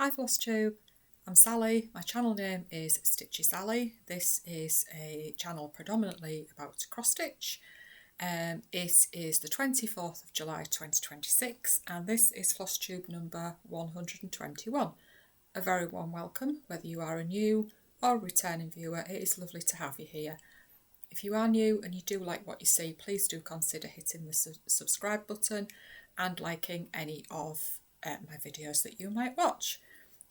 Hi Flosstube, I'm Sally. My channel name is StitchySally. This is a channel predominantly about cross stitch. It is the 24th of July 2026 and this is Flosstube number 121. A very warm welcome, whether you are a new or returning viewer. It is lovely to have you here. If you are new and you do like what you see, please do consider hitting the subscribe button and liking any of my videos that you might watch.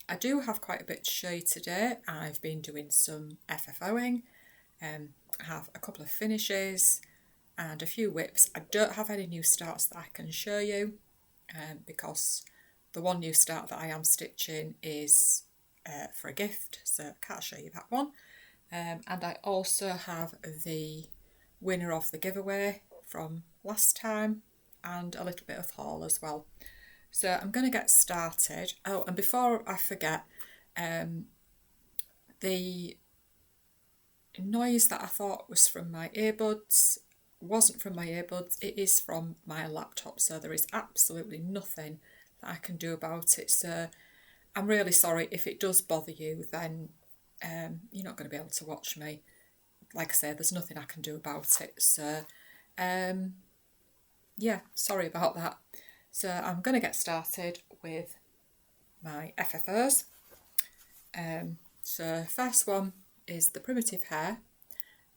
I do have quite a bit to show you today. I've been doing some FFOing, I have a couple of finishes and a few whips. I don't have any new starts that I can show you because the one new start that I am stitching is for a gift, so I can't show you that one. And I also have the winner of the giveaway from last time and a little bit of haul as well. So I'm going to get started. Oh, and before I forget, the noise that I thought was from my earbuds wasn't from my earbuds, it is from my laptop, so there is absolutely nothing that I can do about it. So I'm really sorry if it does bother you, then you're not going to be able to watch me. Like I say, there's nothing I can do about it, so yeah, sorry about that. So I'm going to get started with my FFOs. So first one is the primitive Hare,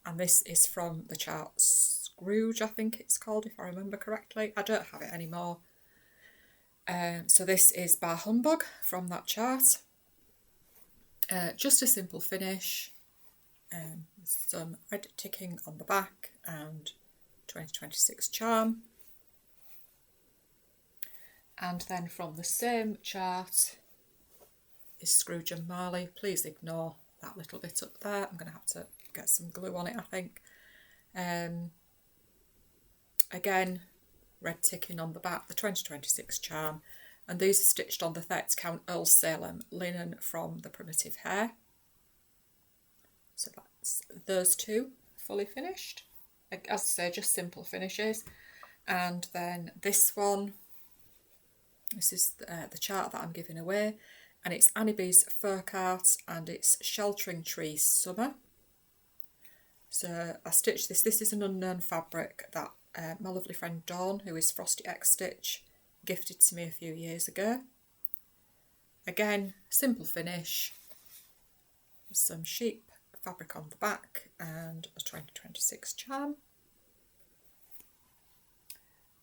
and this is from the chart Scrooge, I think it's called, if I remember correctly. I don't have it anymore. So this is Bar Humbug from that chart. Just a simple finish, some red ticking on the back and 2026 charm. And then from the same chart is Scrooge and Marley. Please ignore that little bit up there. I'm going to have to get some glue on it, I think. Again, red ticking on the back, the 2026 charm. And these are stitched on the 30 count Earl Salem linen from the primitive Hare. So that's those two fully finished. As I say, just simple finishes. And then this one, this is the chart that I'm giving away, and it's Iddee's Folkart and it's Sheltering Tree Summer. So I stitched this. This is an unknown fabric that my lovely friend Dawn, who is Frosty X Stitch, gifted to me a few years ago. Again, simple finish, some sheep fabric on the back and a 2026 charm.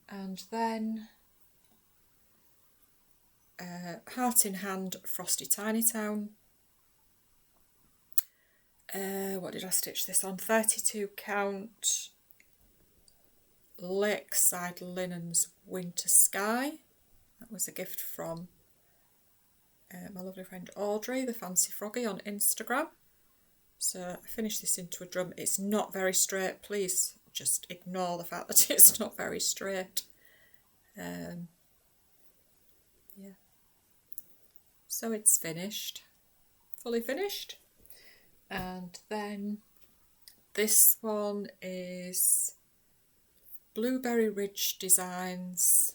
And then Heart in Hand Frosty Tiny Town. What did I stitch this on? 32 count Lakeside Linens Winter Sky. That was a gift from my lovely friend Audrey, the Fancy Froggy, on Instagram. So I finished this into a drum. It's not very straight. Please just ignore the fact that it's not very straight. Yeah. So it's finished, fully finished. And then this one is Blueberry Ridge Designs.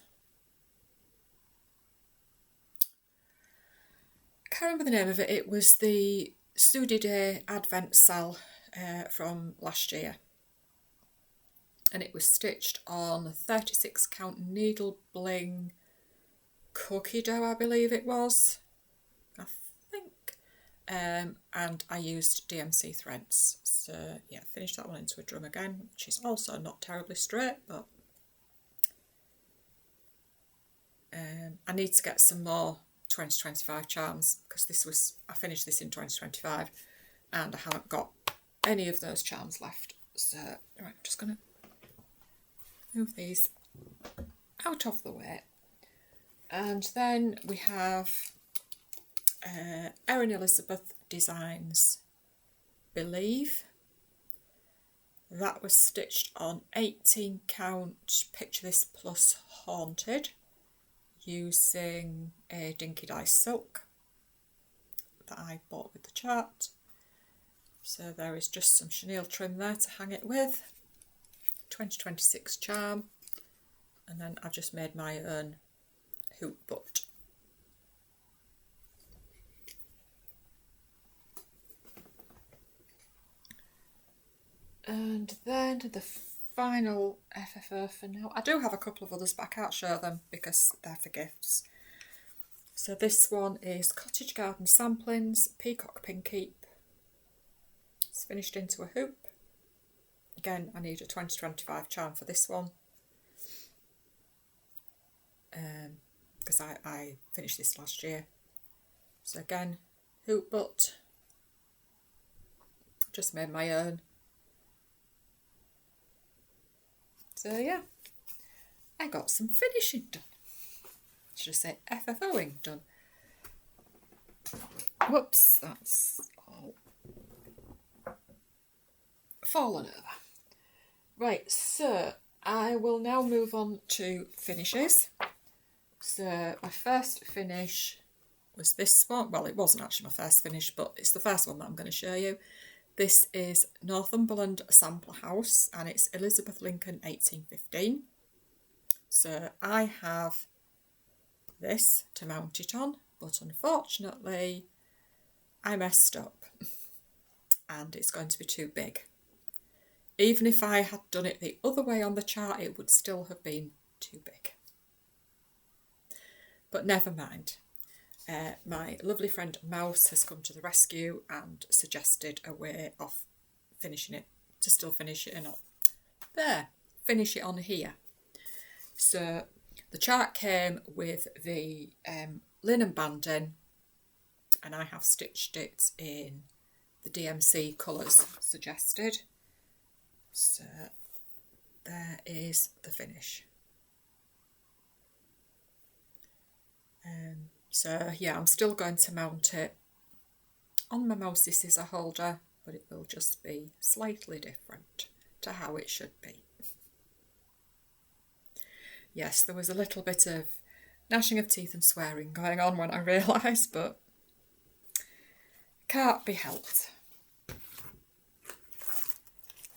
I can't remember the name of it. It was the Idee Advent Sal from last year. And it was stitched on 36 count needle bling cookie dough, I believe it was. And I used DMC threads. So yeah, finished that one into a drum again, which is also not terribly straight, but I need to get some more 2025 charms because I finished this in 2025 and I haven't got any of those charms left. So right, I'm just gonna move these out of the way. And then we have Erin Elizabeth Designs Believe. That was stitched on 18 count Picture This Plus Haunted using a Dinky Dye silk that I bought with the chart. So there is just some chenille trim there to hang it with. 2026 charm, and then I've just made my own hoop butt. And then the final FFO for now. I do have a couple of others, but I can't show them because they're for gifts. So this one is Cottage Garden Samplings, Peacock Pinkeep. It's finished into a hoop. Again, I need a 20-25 charm for this one. Because I finished this last year. So again, hoop butt. Just made my own. So yeah, I got some finishing done. Should I say FFOing done? Whoops, that's all fallen over. Right, so I will now move on to finishes. So my first finish was this one. Well, it wasn't actually my first finish, but it's the first one that I'm going to show you. This is Northumberland Sampler House, and it's Elizabeth Lincoln 1815. So I have this to mount it on, but unfortunately I messed up and it's going to be too big. Even if I had done it the other way on the chart, it would still have been too big. But never mind. My lovely friend Mouse has come to the rescue and suggested a way of finishing it, to still finish it or not. There, finish it on here. So the chart came with the linen banding, and I have stitched it in the DMC colours suggested. So there is the finish. So yeah, I'm still going to mount it on my mousey scissor holder, but it will just be slightly different to how it should be. Yes, there was a little bit of gnashing of teeth and swearing going on when I realised, but can't be helped.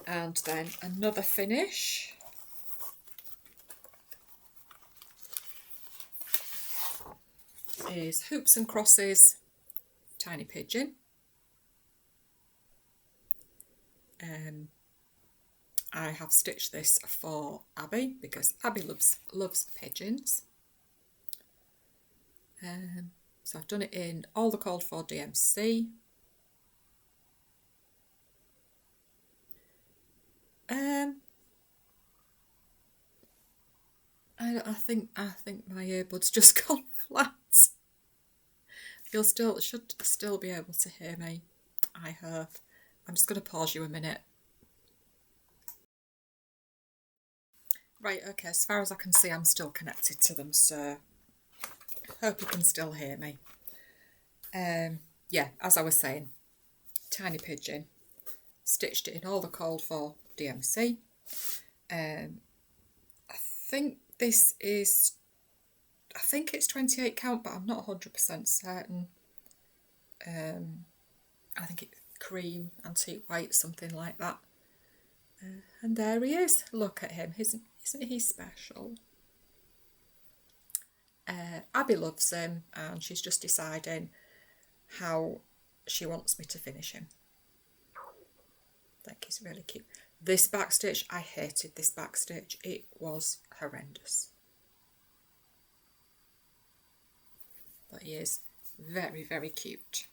And then another finish. Is Hoops and Crosses, Tiny Pigeon. I have stitched this for Abby because Abby loves pigeons. So I've done it in all the called for DMC. I think my earbuds just gone flat. You'll should still be able to hear me, I hope. I'm just going to pause you a minute. Right, okay, as far as I can see, I'm still connected to them, so hope you can still hear me. Yeah, as I was saying, Tiny Pigeon, stitched it in all the called for DMC. I think this is, I think it's 28 count, but I'm not 100% certain. I think it's cream, antique white, something like that. And there he is. Look at him. Isn't he special? Abby loves him, and she's just deciding how she wants me to finish him. I think he's really cute. This backstitch, I hated this backstitch. It was horrendous. But he is very, very cute.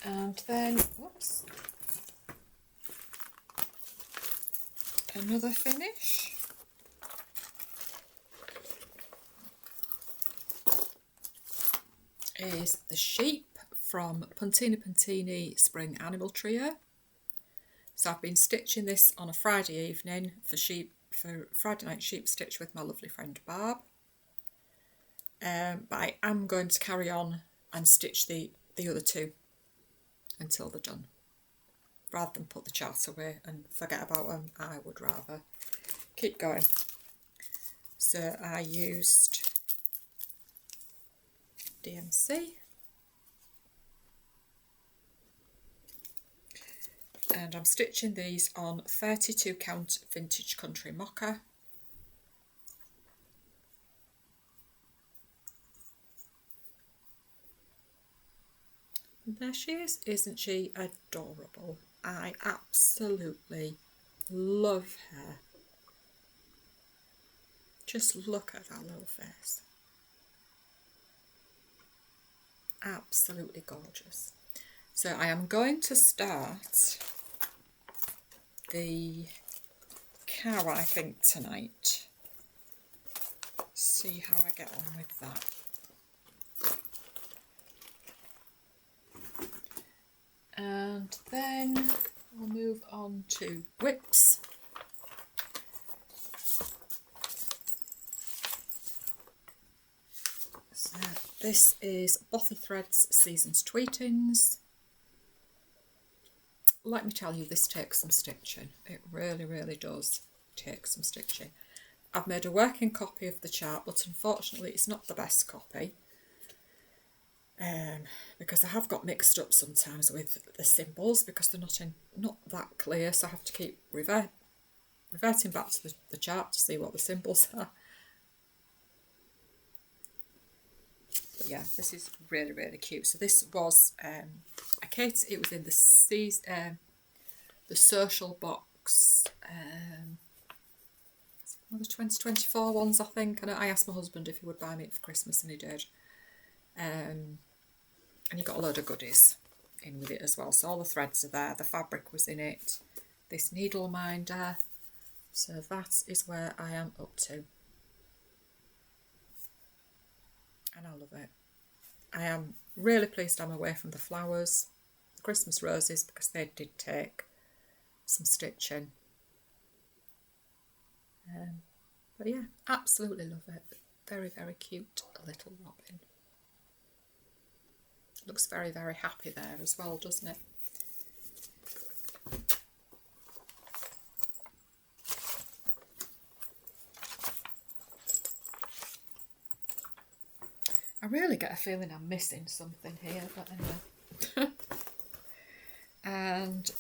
And then, whoops, another finish. Is the sheep from Puntini Spring Animal Trio. So I've been stitching this on a Friday evening for Friday night sheep stitch with my lovely friend Barb. But I am going to carry on and stitch the other two until they're done. Rather than put the chart away and forget about them, I would rather keep going. So I used DMC, and I'm stitching these on 32 count vintage country mocha. There she is. Isn't she adorable? I absolutely love her. Just look at that little face. Absolutely gorgeous. So I am going to start the cow, I think, tonight. See how I get on with that. And then we'll move on to whips. So this is Bothy Threads Seasons Tweetings. Let me tell you, this takes some stitching. It really, really does take some stitching. I've made a working copy of the chart, but unfortunately it's not the best copy. Because I have got mixed up sometimes with the symbols because they're not that clear, so I have to keep reverting back to the chart to see what the symbols are. But yeah, this is really, really cute. So this was a kit. It was in the social box, one of the 2024 ones, I think. And I asked my husband if he would buy me it for Christmas, and he did. And you got a load of goodies in with it as well. So all the threads are there. The fabric was in it. This needle minder. So that is where I am up to. And I love it. I am really pleased I'm away from the flowers, the Christmas roses, because they did take some stitching. But yeah, absolutely love it. Very, very cute little robin. Looks very, very happy there as well, doesn't it? I really get a feeling I'm missing something here, but anyway. And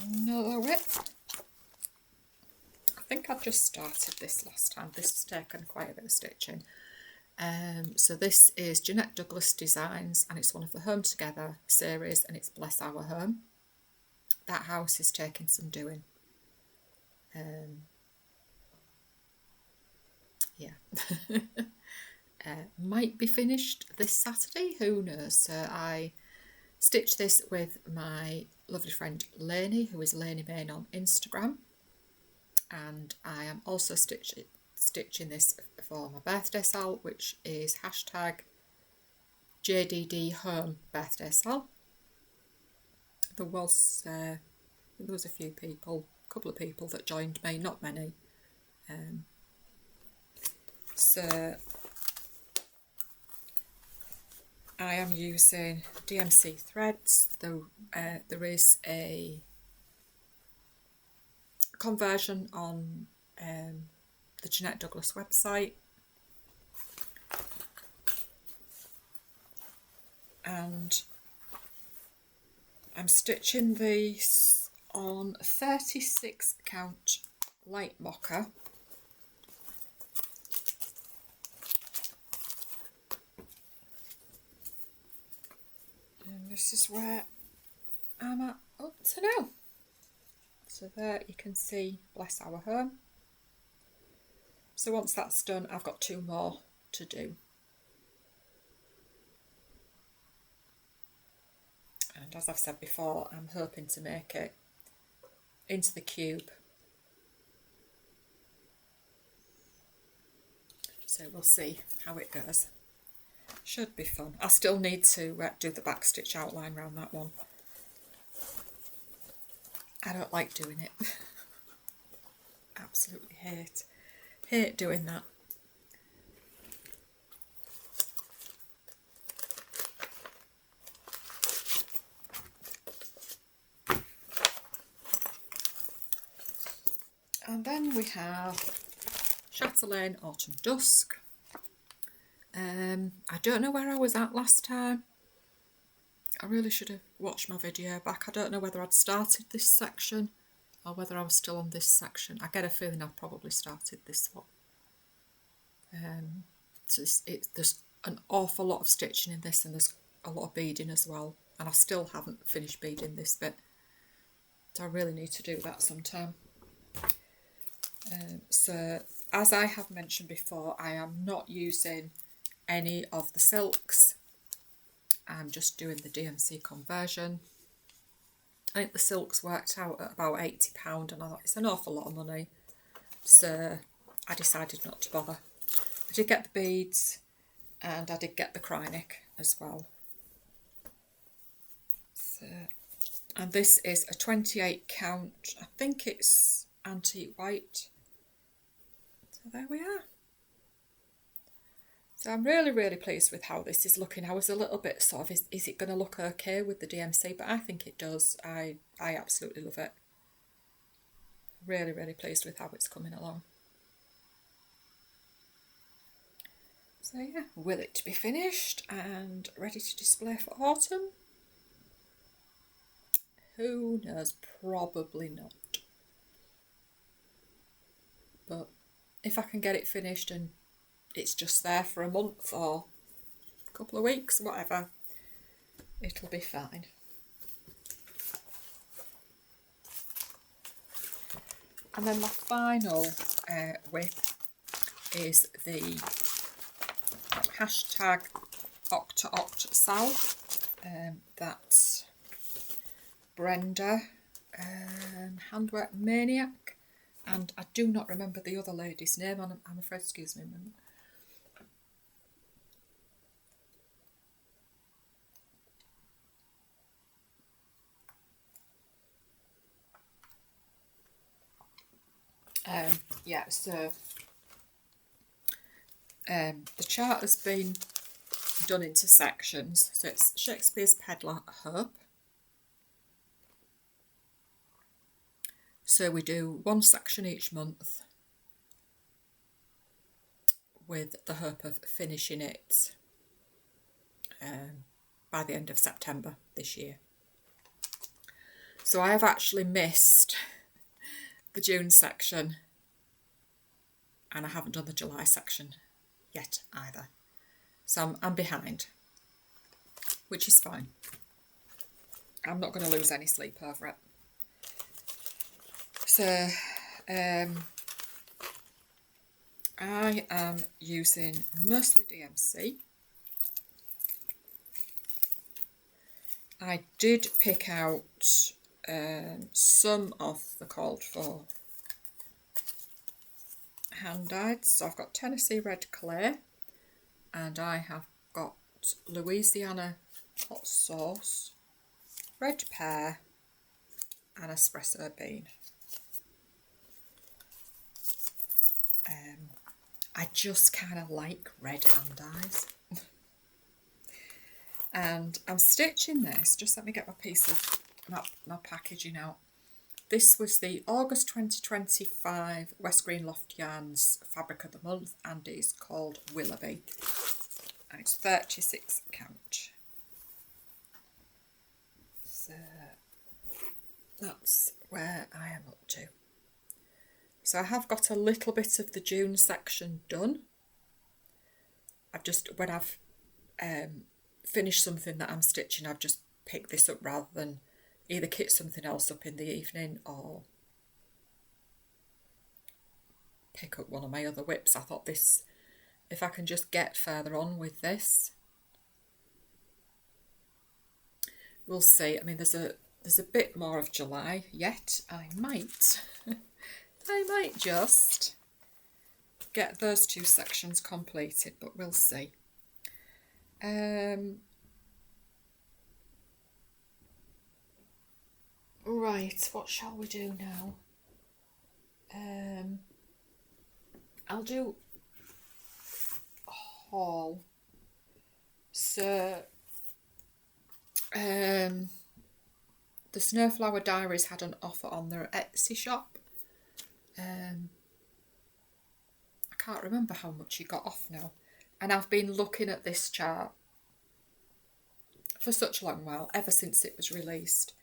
another whip. I think I've just started this last time. This has taken quite a bit of stitching. So this is Jeannette Douglas Designs, and it's one of the Home Together series, and it's Bless Our Home. That house is taking some doing. Yeah. Might be finished this Saturday, who knows. So I stitched this with my lovely friend Lainey, who is Lainey Main on Instagram, and I am also stitching this for my birthday sal, which is hashtag JDD Home Birthday Sal. There was a few people, a couple of people that joined me, not many. So I am using DMC threads. There is a conversion on the Jeannette Douglas website, and I'm stitching these on 36 count light mocha. And this is where I'm at up to now. So there you can see Bless Our Home. So once that's done, I've got 2 more to do. And as I've said before, I'm hoping to make it into the cube. So we'll see how it goes. Should be fun. I still need to do the back stitch outline around that one. I don't like doing it. Absolutely hate doing that. And then we have Chatelaine Autumn Dusk. I don't know where I was at last time. I really should have watched my video back. I don't know whether I'd started this section or whether I was still on this section. I get a feeling I've probably started this one. So there's an awful lot of stitching in this, and there's a lot of beading as well, and I still haven't finished beading this bit, so I really need to do that sometime. So as I have mentioned before, I am not using any of the silks. I'm just doing the DMC conversion. I think the silks worked out at about £80, and I thought it's an awful lot of money, so I decided not to bother. I did get the beads, and I did get the Krynic as well. So, and this is a 28 count. I think it's antique white. So there we are. So I'm really, really pleased with how this is looking. I was a little bit sort of, is it going to look okay with the DMC? But I think it does. I absolutely love it. Really, really pleased with how it's coming along. So yeah, will it be finished and ready to display for autumn? Who knows? Probably not. But if I can get it finished and it's just there for a month or a couple of weeks, whatever, it'll be fine. And then my final whip is the hashtag #OctaOctSal. That's Brenda, Handwork Maniac, and I do not remember the other lady's name. I'm afraid, excuse me a minute. Yeah, so the chart has been done into sections. So it's Shakespeare's Peddler Hope. So we do one section each month with the hope of finishing it by the end of September this year. So I have actually missed the June section, and I haven't done the July section yet either. So I'm behind, which is fine. I'm not going to lose any sleep over it. So I am using mostly DMC. I did pick out some of the called for hand dyed. So I've got Tennessee Red Clay, and I have got Louisiana Hot Sauce, Red Pear, and Espresso Bean. I just kind of like red hand dyes. And I'm stitching this, just let me get my piece of my packaging out. This was the August 2025 West Green Loft Yarns Fabric of the Month, and it's called Willoughby, and it's 36 count. So that's where I am up to. So I have got a little bit of the June section done. I've just, when I've finished something that I'm stitching, I've just picked this up rather than either kit something else up in the evening or pick up one of my other whips. I thought this, if I can just get further on with this, we'll see. I mean, there's a bit more of July yet. I might just get those two sections completed, but we'll see. Right, what shall we do now? I'll do a haul. So, the Snowflower Diaries had an offer on their Etsy shop. I can't remember how much you got off now. And I've been looking at this chart for such a long while, ever since it was released.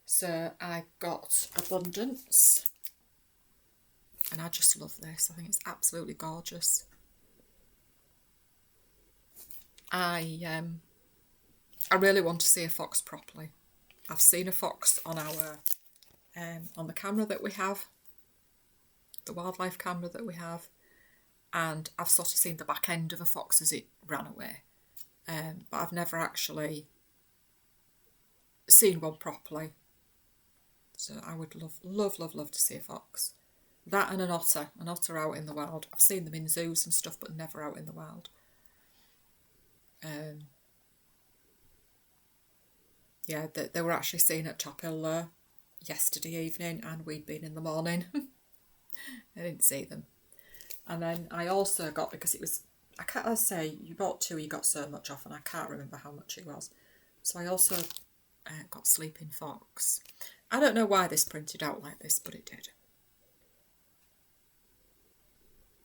So I got Abundance, and I just love this. I think it's absolutely gorgeous. I I really want to see a fox properly. I've seen a fox on our on the camera that we have, the wildlife camera that we have, and I've sort of seen the back end of a fox as it ran away, but I've never actually seen one properly. So I would love to see a fox. That and an otter out in the wild. I've seen them in zoos and stuff, but never out in the wild. Yeah, they were actually seen at Top Hill there yesterday evening, and we'd been in the morning. I didn't see them. And then I also got, because it was, I say, you bought two, you got so much off, and I can't remember how much it was. So I also got Sleeping Fox. I don't know why this printed out like this, but it did.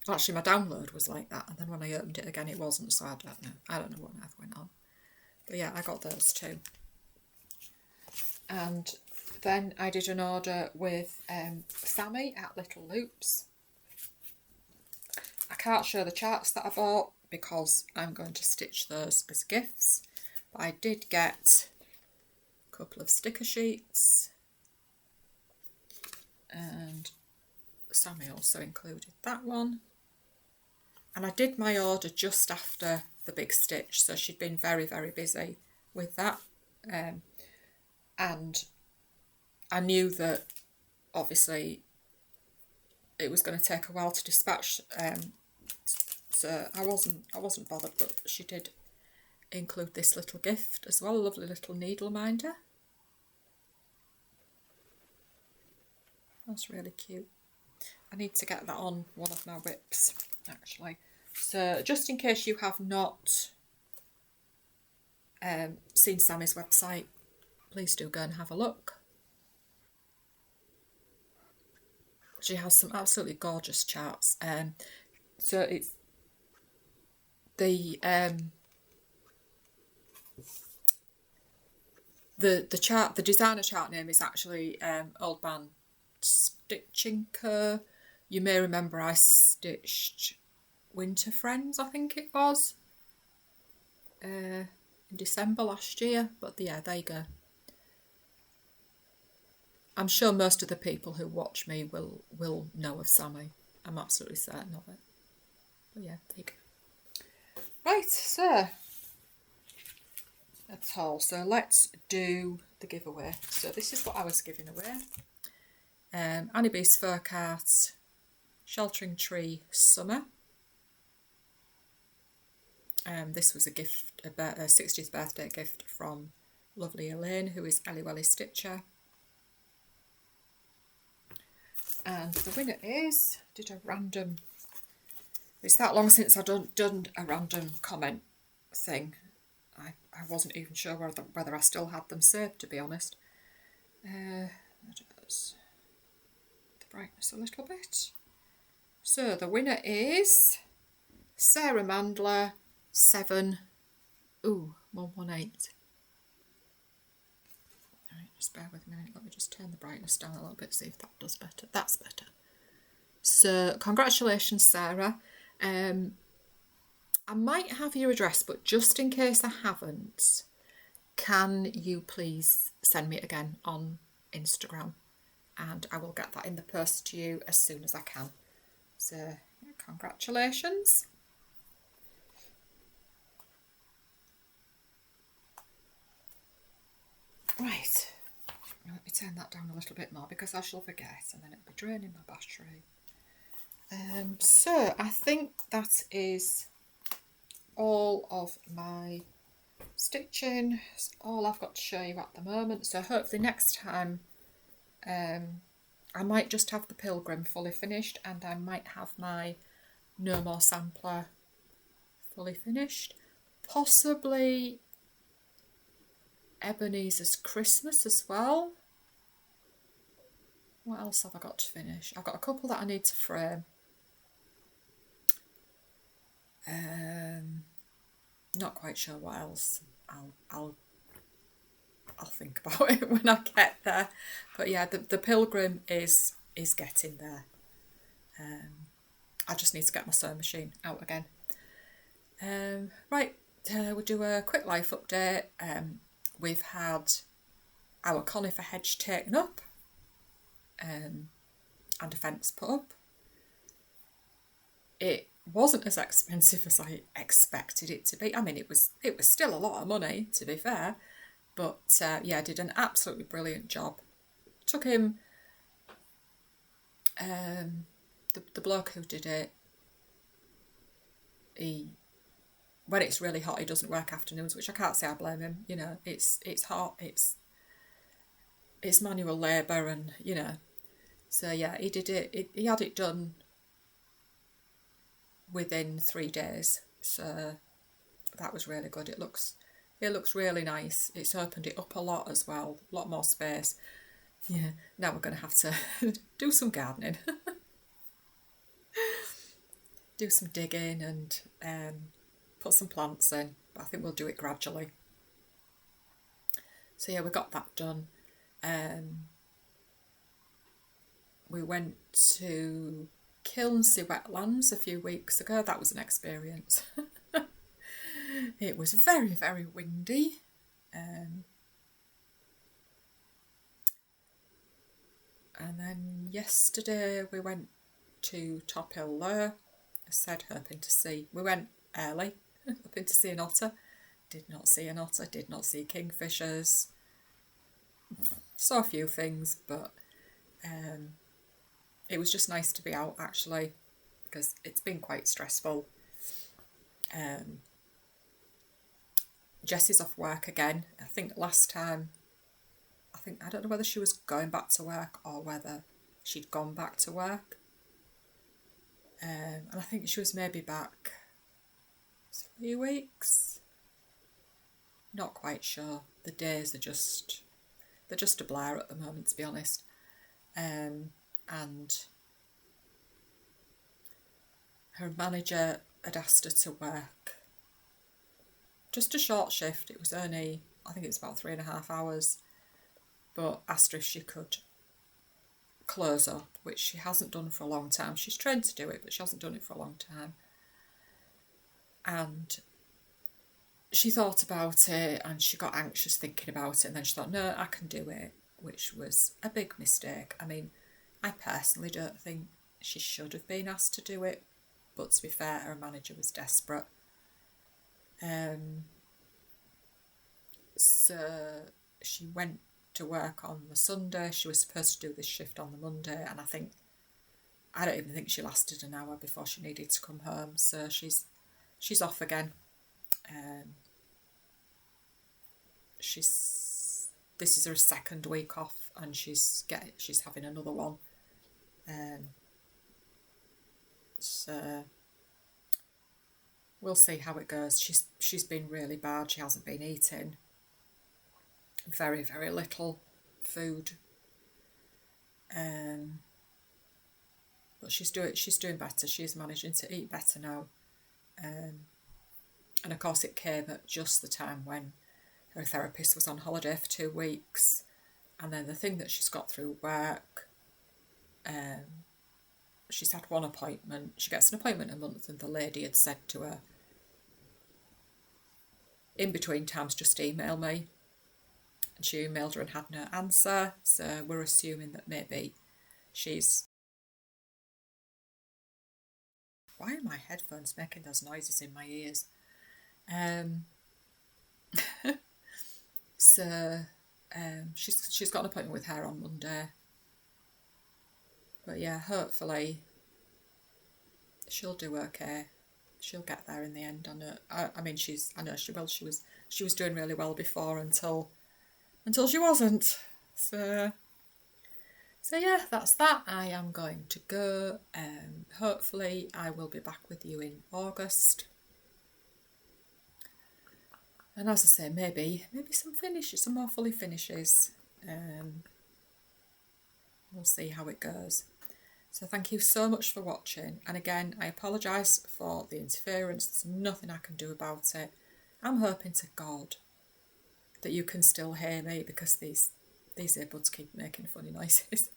Actually, my download was like that, and then when I opened it again, it wasn't, so I don't know. I don't know what on earth went on. But yeah, I got those two. And then I did an order with Sammy at Little Loops. I can't show the charts that I bought because I'm going to stitch those as gifts. But I did get a couple of sticker sheets, and Sammy also included that one. And I did my order just after the big stitch, so she'd been very, very busy with that. And I knew that obviously it was going to take a while to dispatch, so I wasn't bothered, but she did include this little gift as well, a lovely little needle minder. That's really cute. I need to get that on one of my whips, actually. So just in case you have not seen Sammy's website, please do go and have a look. She has some absolutely gorgeous charts. So it's the chart, the designer chart name is actually Old Man Stitching Co. You may remember I stitched Winter Friends, I think it was, in December last year. But yeah, there you go. I'm sure most of the people who watch me will know of Sammy. I'm absolutely certain of it. But yeah, there you go. Right, so that's all. So let's do the giveaway. So this is what I was giving away. Annie B's Folkart Sheltering Tree Summer. This was a gift, a 60th birthday gift from lovely Elaine, who is Ellie Welly Stitcher. And the winner is, did a random, it's that long since I've done a random comment thing. I wasn't even sure whether I still had them saved, to be honest. Just the brightness a little bit. So the winner is Sarah Mandler 7118. Right, just bear with me a minute. Let me just turn the brightness down a little bit, see if that does better. That's better. So congratulations, Sarah. I might have your address, but just in case I haven't, can you please send me it again on Instagram, and I will get that in the post to you as soon as I can. So congratulations. Right, let me turn that down a little bit more because I shall forget and then it'll be draining my battery. So I think that is all of my stitching. It's all I've got to show you at the moment. So hopefully next time I might just have the Pilgrim fully finished, and I might have my No More Sampler fully finished. Possibly Ebenezer's Christmas as well. What else have I got to finish? I've got a couple that I need to frame. Not quite sure what else. I'll think about it when I get there. But yeah, the Pilgrim is getting there. I just need to get my sewing machine out again. Right, we'll do a quick life update. We've had our conifer hedge taken up and a fence put up. It wasn't as expensive as I expected it to be. I mean, it was still a lot of money, to be fair, but yeah, did an absolutely brilliant job. Took him, the bloke who did it, when it's really hot, he doesn't work afternoons, which I can't say I blame him. You know, it's hot, it's manual labour, and you know, so yeah, he did it. He had it done within 3 days, so that was really good. It looks really nice. It's opened it up a lot as well, a lot more space. Yeah, now we're going to have to do some gardening, do some digging, and put some plants in, but I think we'll do it gradually. So yeah, we got that done. We went to Kilnsea Wetlands a few weeks ago. That was an experience. It was very, very windy. And then yesterday we went to Top Hill Hare. I said hoping to see. We went early, hoping to see an otter. Did not see an otter. Did not see kingfishers. Saw a few things, but it was just nice to be out actually, because it's been quite stressful. Jessie's off work again. I think last time, I don't know whether she was going back to work or whether she'd gone back to work. And I think she was maybe back 3 weeks. Not quite sure. The days are they're just a blur at the moment, to be honest. And her manager had asked her to work just a short shift. It was only, I think it was about 3.5 hours, but asked her if she could close up, which she hasn't done for a long time. She's trained to do it, but she hasn't done it for a long time. And she thought about it and she got anxious thinking about it, and then she thought, no, I can do it, which was a big mistake. I mean, I personally don't think she should have been asked to do it, but to be fair, her manager was desperate. So she went to work on the Sunday. She was supposed to do this shift on the Monday, and I don't even think she lasted an hour before she needed to come home. So she's off again. This is her second week off, and she's having another one. So we'll see how it goes. She's been really bad. She hasn't been eating. Very, very little food. But she's doing better. She's managing to eat better now. And of course it came at just the time when her therapist was on holiday for 2 weeks. And then the thing that she's got through work, she's had one appointment. She gets an appointment a month, and the lady had said to her, in between times, just email me. And she emailed her and had no answer, so we're assuming that maybe she's... Why are my headphones making those noises in my ears? So she's got an appointment with Hare on Monday. But yeah, hopefully she'll do okay. She'll get there in the end. I know. I know she will. She was doing really well before until she wasn't. So yeah, that's that. I am going to go. Hopefully I will be back with you in August. And as I say, maybe some finishes, some more fully finishes. We'll see how it goes. So thank you so much for watching. And again, I apologise for the interference. There's nothing I can do about it. I'm hoping to God that you can still hear me, because these earbuds keep making funny noises.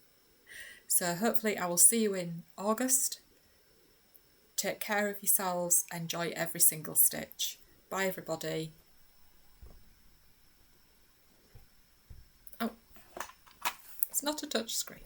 So hopefully I will see you in August. Take care of yourselves. Enjoy every single stitch. Bye everybody. Oh, it's not a touch screen.